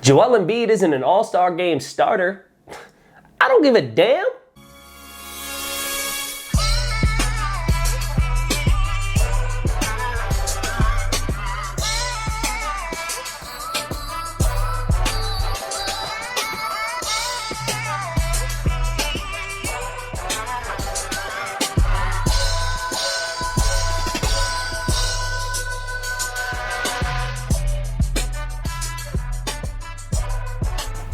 Joel Embiid isn't an all-star game starter. I don't give a damn.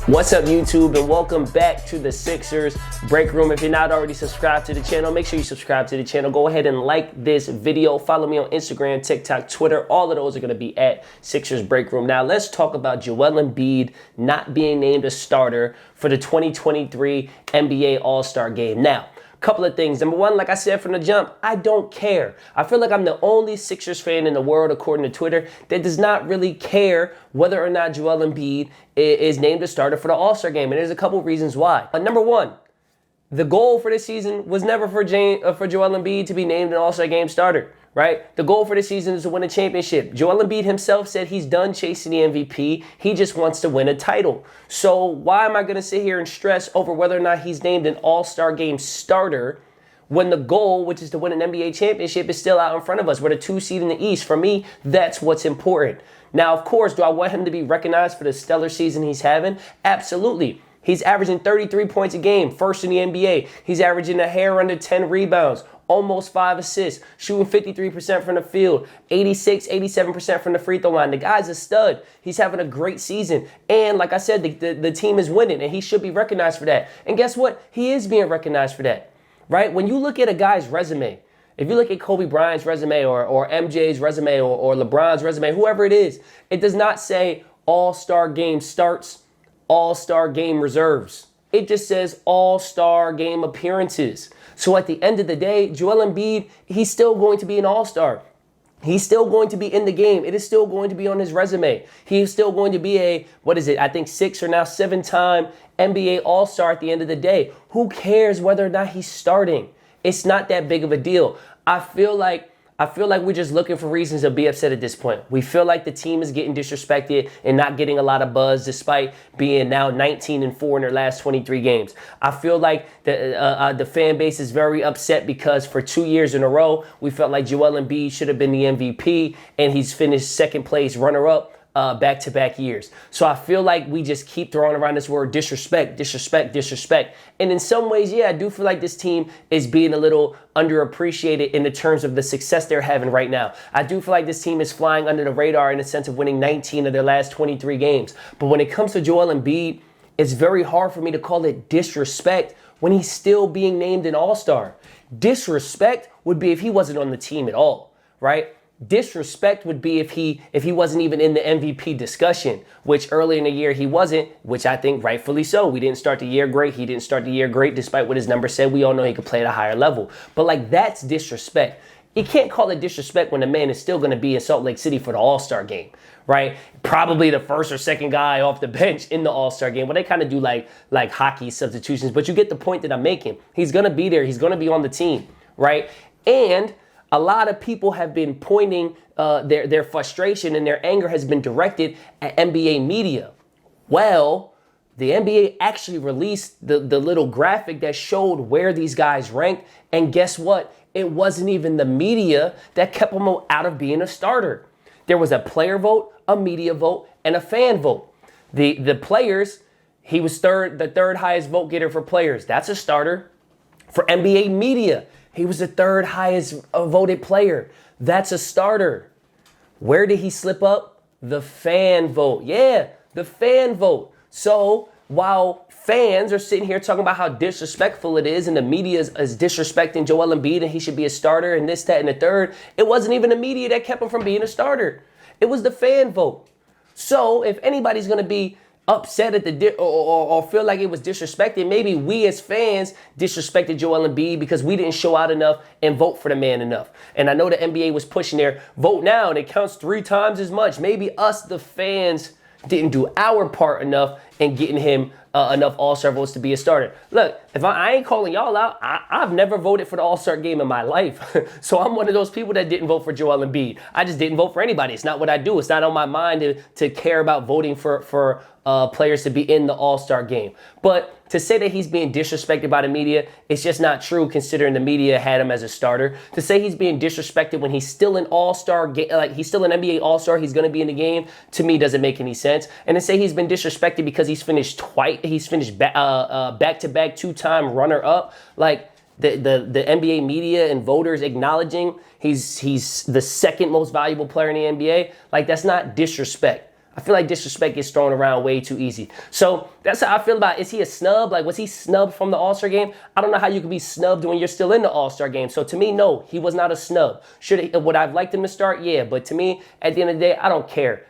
What's up, YouTube, and welcome back to the Sixers Break Room. If you're not already subscribed to the channel, make sure you subscribe to the channel. Go ahead and like this video. Follow me on Instagram, TikTok, Twitter. All of those are going to be at Sixers Break Room. Now, let's talk about Joel Embiid not being named a starter for the 2023 NBA All-Star Game. Now, couple of things. Number one, like I said from the jump, I don't care. I feel like I'm the only Sixers fan in the world, according to Twitter, that does not really care whether or not Joel Embiid is named a starter for the All-Star Game. And there's a couple reasons why. Number one, the goal for this season was never for Joel Embiid to be named an All-Star Game starter, right? The goal for this season is to win a championship. Joel Embiid himself said he's done chasing the MVP. He just wants to win a title. So why am I going to sit here and stress over whether or not he's named an All-Star Game starter when the goal, which is to win an NBA championship, is still out in front of us? We're the 2 seed in the East. For me, that's what's important. Now, of course, do I want him to be recognized for the stellar season he's having? Absolutely. He's averaging 33 points a game, first in the NBA. He's averaging a hair under 10 rebounds, almost 5 assists, shooting 53% from the field, 87% from the free throw line. The guy's a stud. He's having a great season. And like I said, the team is winning, and he should be recognized for that. And guess what? He is being recognized for that, right? When you look at a guy's resume, if you look at Kobe Bryant's resume or MJ's resume or LeBron's resume, whoever it is, it does not say All-Star Game starts, All-Star Game reserves. It just says All-Star Game appearances. So at the end of the day, Joel Embiid, he's still going to be an All-Star. He's still going to be in the game. It is still going to be on his resume. He is still going to be a, 6 or now 7-time NBA All-Star at the end of the day. Who cares whether or not he's starting? It's not that big of a deal. I feel like we're just looking for reasons to be upset at this point. We feel like the team is getting disrespected and not getting a lot of buzz despite being now 19-4 in their last 23 games. I feel like the fan base is very upset because for 2 years in a row, we felt like Joel Embiid should have been the MVP, and he's finished second place runner-up back-to-back years. So I feel like we just keep throwing around this word disrespect. And in some ways, yeah, I do feel like this team is being a little underappreciated in the terms of the success they're having right now. I do feel like this team is flying under the radar in the sense of winning 19 of their last 23 games. But when it comes to Joel Embiid, it's very hard for me to call it disrespect when he's still being named an All-Star. Disrespect would be if he wasn't on the team at all, right? Disrespect would be if he wasn't even in the MVP discussion, which early in the year he wasn't, which I think rightfully so. We didn't start the year great. He didn't start the year great despite what his numbers said. We all know he could play at a higher level. But like, that's disrespect. You can't call it disrespect when the man is still going to be in Salt Lake City for the All-Star Game, right? Probably the first or second guy off the bench in the All-Star Game. Well, they kind of do like hockey substitutions, but you get the point that I'm making. He's going to be there. He's going to be on the team, right? And a lot of people have been pointing their frustration, and their anger has been directed at NBA media. Well, the NBA actually released the little graphic that showed where these guys ranked. And guess what? It wasn't even the media that kept him out of being a starter. There was a player vote, a media vote, and a fan vote. The players, he was the third highest vote getter for players. That's a starter. For NBA media, he was the third highest voted player. That's a starter. Where did he slip up? The fan vote. Yeah, the fan vote. So while fans are sitting here talking about how disrespectful it is and the media is disrespecting Joel Embiid and he should be a starter and this, that, and the third, it wasn't even the media that kept him from being a starter. It was the fan vote. So if anybody's going to be upset at or feel like it was disrespected, maybe we as fans disrespected Joel Embiid because we didn't show out enough and vote for the man enough. And I know the NBA was pushing their vote now and it counts 3 times as much. Maybe us, the fans, didn't do our part enough in getting him enough All-Star votes to be a starter. Look, if I ain't calling y'all out, I've never voted for the All-Star game in my life. So I'm one of those people that didn't vote for Joel Embiid. I just didn't vote for anybody. It's not what I do. It's not on my mind to care about voting for players to be in the All-Star game. But to say that he's being disrespected by the media, it's just not true considering the media had him as a starter. To say he's being disrespected when he's still an All-Star, like he's still an NBA All-Star, he's going to be in the game, to me doesn't make any sense. And to say he's been disrespected because he's finished back-to-back two-time runner-up, like the NBA media and voters acknowledging he's the second most valuable player in the NBA, like that's not disrespect. I feel like disrespect gets thrown around way too easy. So that's how I feel about it. Is he a snub? Like, was he snubbed from the All-Star game? I don't know how you can be snubbed when you're still in the All-Star game. So to me, no, he was not a snub. Would I have liked him to start? Yeah, but to me, at the end of the day, I don't care.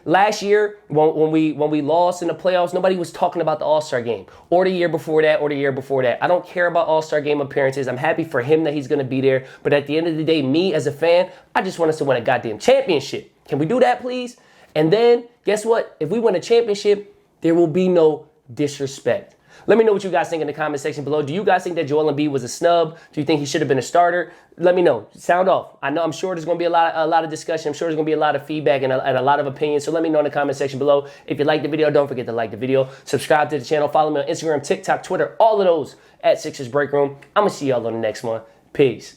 Last year, when we lost in the playoffs, nobody was talking about the All-Star game, or the year before that, or the year before that. I don't care about All-Star game appearances. I'm happy for him that he's going to be there. But at the end of the day, me as a fan, I just want us to win a goddamn championship. Can we do that, please? And then, guess what? If we win a championship, there will be no disrespect. Let me know what you guys think in the comment section below. Do you guys think that Joel Embiid was a snub? Do you think he should have been a starter? Let me know. Sound off. I'm sure there's going to be a lot of discussion. I'm sure there's going to be a lot of feedback and a lot of opinions. So let me know in the comment section below. If you like the video, don't forget to like the video. Subscribe to the channel. Follow me on Instagram, TikTok, Twitter, all of those at Sixers Breakroom. I'm going to see y'all on the next one. Peace.